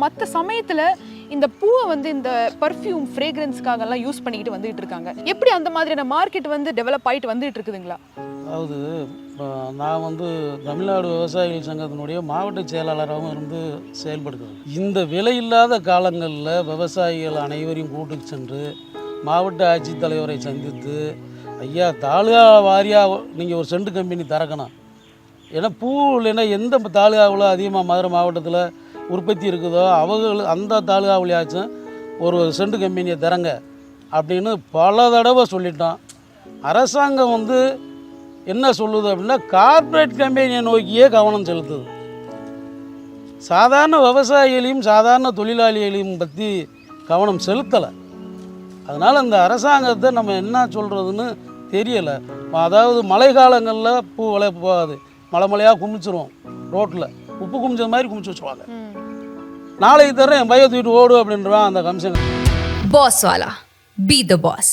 மற்ற சமயத்தில் இந்த பூவை வந்து இந்த பர்ஃப்யூம் ஃப்ரேக்ரன்ஸ்க்காக எல்லாம் யூஸ் பண்ணிக்கிட்டு வந்துட்டு இருக்காங்க. எப்படி அந்த மாதிரியான மார்க்கெட் வந்து டெவலப் ஆகிட்டு வந்துட்டு இருக்குதுங்களா? அதாவது நான் வந்து தமிழ்நாடு விவசாயிகள் சங்கத்தினுடைய மாவட்ட செயலாளராகவும் இருந்து செயல்படுகிறேன். இந்த விலையில்லாத காலங்களில் விவசாயிகள் அனைவரையும் கூட்டுக்கு சென்று மாவட்ட ஆட்சித்தலைவரை சந்தித்து, ஐயா தாலுகா வாரியாக நீங்கள் ஒரு சென்ட் கம்பெனி திறக்கணும், ஏன்னா பூ இல்லைன்னா எந்த தாலுகாவில் அதிகமாக மதுரை மாவட்டத்தில் உற்பத்தி இருக்குதோ அந்த தாலுகாவிலையாச்சும் ஒரு சென்ட் கம்பெனியை திறங்க அப்படின்னு பல தடவை சொல்லிட்டோம். அரசாங்கம் வந்து என்ன சொல்லுது அப்படின்னா, கார்ப்பரேட் கம்பெனியை நோக்கியே கவனம் செலுத்துது. சாதாரண விவசாயிகளையும் சாதாரண தொழிலாளிகளையும் பற்றி கவனம் செலுத்தலை. அதனால் இந்த அரசாங்கத்தை நம்ம என்ன சொல்கிறதுன்னு தெரியலை. அதாவது மழை காலங்களில் பூ விளைய போகாது, மழையாக குமிச்சிரும், ரோட்டில் உப்பு குமிச்சது மாதிரி குமிச்சு வச்சுருவாங்க. நாளைக்கு தர்றேன் என் பையன் தூக்கிட்டு ஓடு அப்படின்றவான் அந்த commission. Pass Vala, be the pass.